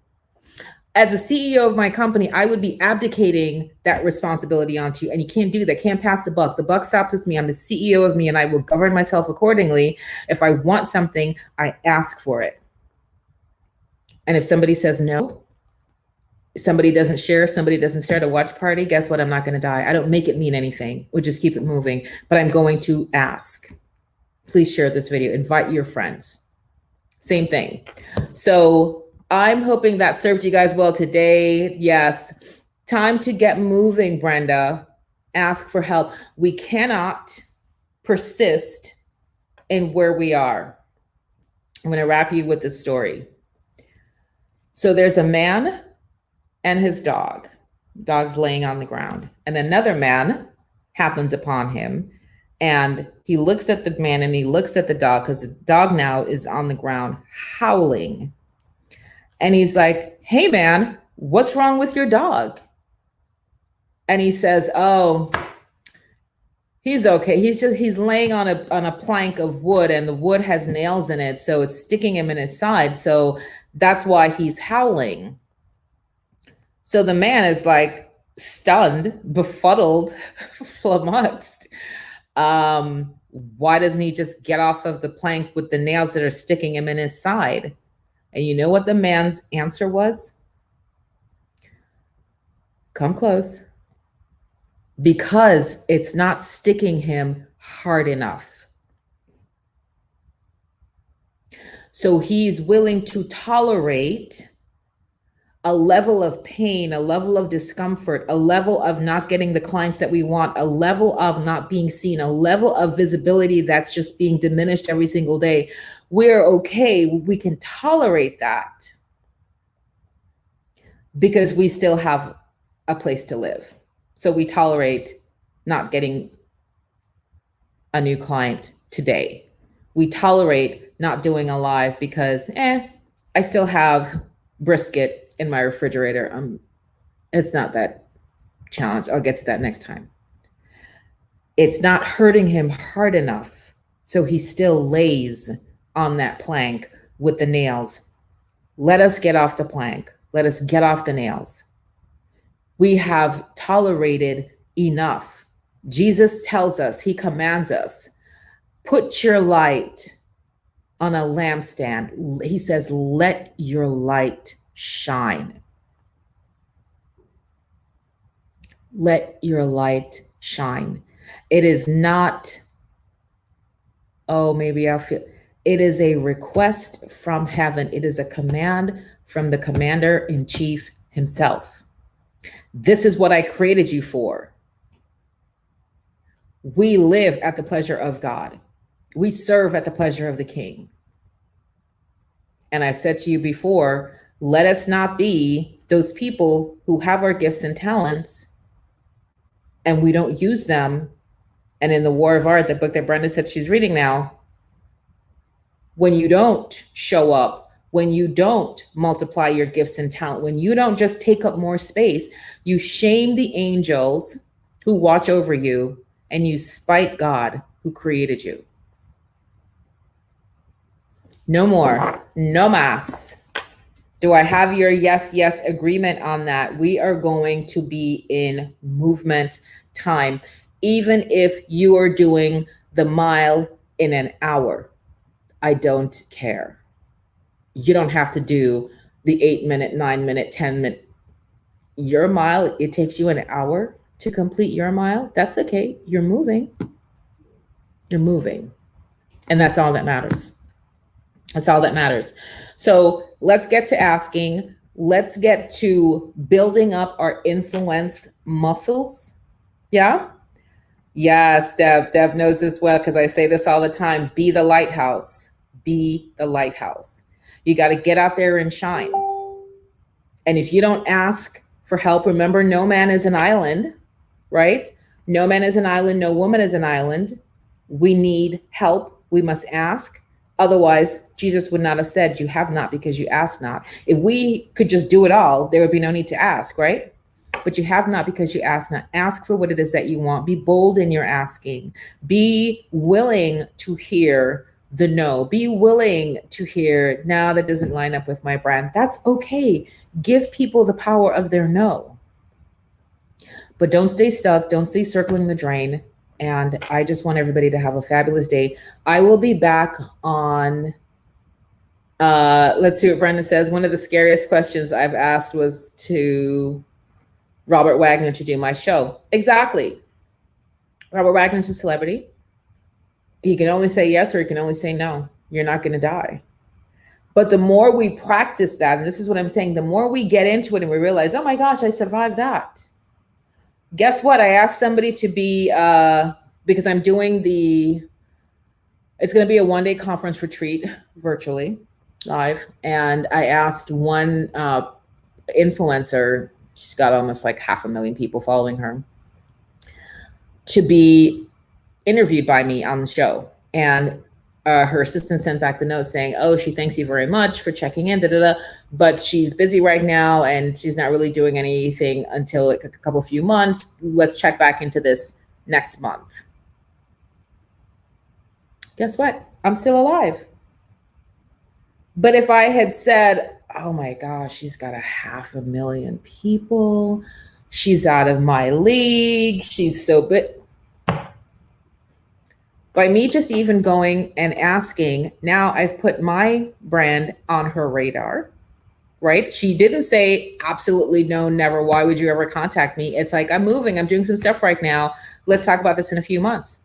As a CEO of my company, I would be abdicating that responsibility onto you. And you can't do that, can't pass the buck. The buck stops with me. I'm the CEO of me and I will govern myself accordingly. If I want something, I ask for it. And if somebody says no, somebody doesn't share, somebody doesn't start a watch party, guess what? I'm not going to die. I don't make it mean anything. We'll just keep it moving. But I'm going to ask. Please share this video. Invite your friends. Same thing. So I'm hoping that served you guys well today. Yes. Time to get moving, Brenda. Ask for help. We cannot persist in where we are. I'm going to wrap you with this story. So there's a man and his dog. Dog's laying on the ground, and another man happens upon him, and he looks at the man and he looks at the dog, because the dog now is on the ground howling. And he's like, "Hey man, what's wrong with your dog?" And he says, "Oh, he's okay. He's laying on a plank of wood, and the wood has nails in it, so it's sticking him in his side. So that's why he's howling." So the man is like stunned, befuddled, flummoxed. Why doesn't he just get off of the plank with the nails that are sticking him in his side? And you know what the man's answer was? Come close. Because it's not sticking him hard enough. So he's willing to tolerate a level of pain, a level of discomfort, a level of not getting the clients that we want, a level of not being seen, a level of visibility that's just being diminished every single day. We're okay. We can tolerate that because we still have a place to live. So we tolerate not getting a new client today. We tolerate not doing a live because, I still have brisket in my refrigerator. It's not that challenge. I'll get to that next time. It's not hurting him hard enough. So he still lays on that plank with the nails. Let us get off the plank. Let us get off the nails. We have tolerated enough. Jesus tells us, he commands us, put your light on a lampstand. He says, let your light shine. Let your light shine. It is not, maybe I'll feel. It is a request from heaven. It is a command from the commander-in-chief himself. This is what I created you for. We live at the pleasure of God. We serve at the pleasure of the King. And I've said to you before, let us not be those people who have our gifts and talents and we don't use them. And in the War of Art, the book that Brenda said she's reading now, when you don't show up, when you don't multiply your gifts and talent, when you don't just take up more space, you shame the angels who watch over you and you spite God who created you. No more, no más. Do I have your yes agreement on that? We are going to be in movement time, even if you are doing the mile in an hour. I don't care. You don't have to do the 8-minute, 9-minute, 10-minute. Your mile, it takes you an hour to complete your mile. That's okay. You're moving. You're moving. And that's all that matters. That's all that matters. So let's get to asking. Let's get to building up our influence muscles. Yeah? Yes, Deb. Deb knows this well because I say this all the time. Be the lighthouse. Be the lighthouse. You got to get out there and shine. And if you don't ask for help, remember, no man is an island, right? No man is an island. No woman is an island. We need help. We must ask. Otherwise, Jesus would not have said, you have not because you ask not. If we could just do it all, there would be no need to ask, right? But you have not because you ask not. Ask for what it is that you want. Be bold in your asking. Be willing to hear the no. Be willing to hear, now that doesn't line up with my brand. That's okay. Give people the power of their no. But don't stay stuck. Don't stay circling the drain. And I just want everybody to have a fabulous day. I will be back on, let's see what Brenda says. One of the scariest questions I've asked was to Robert Wagner to do my show. Exactly. Robert Wagner's a celebrity. He can only say yes or he can only say no. You're not going to die. But the more we practice that, and this is what I'm saying, the more we get into it and we realize, oh my gosh, I survived that. Guess what? I asked somebody to be, because I'm doing the It's going to be a one-day conference retreat virtually live. And I asked one influencer, she's got almost like 500,000 people following her, to be interviewed by me on the show. And her assistant sent back the note saying, oh, she thanks you very much for checking in, but she's busy right now and she's not really doing anything until like a few months. Let's check back into this next month. Guess what? I'm still alive. But if I had said, oh my gosh, she's got 500,000 people, she's out of my league, she's so big. By me just even going and asking, now I've put my brand on her radar, right? She didn't say absolutely no, never. Why would you ever contact me? It's like, I'm moving, I'm doing some stuff right now. Let's talk about this in a few months.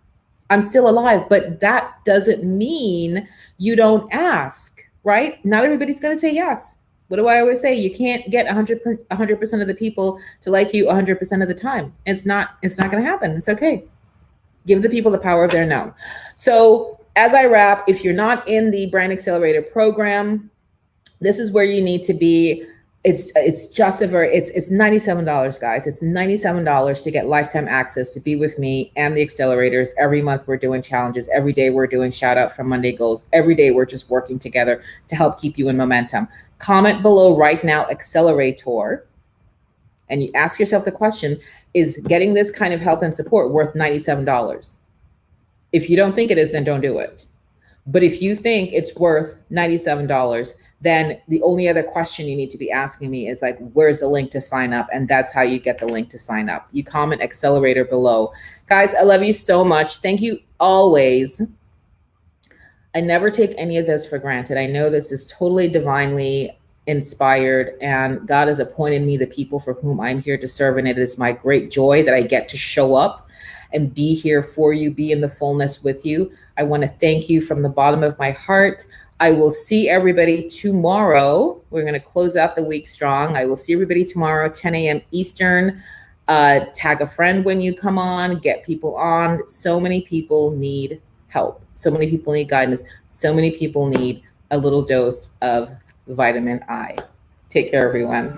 I'm still alive, but that doesn't mean you don't ask, right? Not everybody's going to say yes. What do I always say? You can't get 100% of the people to like you 100% of the time. It's not going to happen. It's okay. Give the people the power of their no. So as I wrap, if you're not in the Brand Accelerator program, this is where you need to be. It's $97, guys. It's $97 to get lifetime access to be with me and the accelerators. Every month we're doing challenges. Every day we're doing shout out from Monday goals. Every day we're just working together to help keep you in momentum. Comment below right now, accelerator. And you ask yourself the question, is getting this kind of help and support worth $97? If you don't think it is, then don't do it. But if you think it's worth $97, then the only other question you need to be asking me is like, where's the link to sign up? And that's how you get the link to sign up. You comment accelerator below. Guys, I love you so much. Thank you always. I never take any of this for granted. I know this is totally divinely inspired, and God has appointed me the people for whom I'm here to serve. And it is my great joy that I get to show up and be here for you, be in the fullness with you. I want to thank you from the bottom of my heart. I will see everybody tomorrow. We're going to close out the week strong. I will see everybody tomorrow, 10 a.m. Eastern. Tag a friend when you come on, get people on. So many people need help. So many people need guidance. So many people need a little dose of vitamin I. Take care, everyone.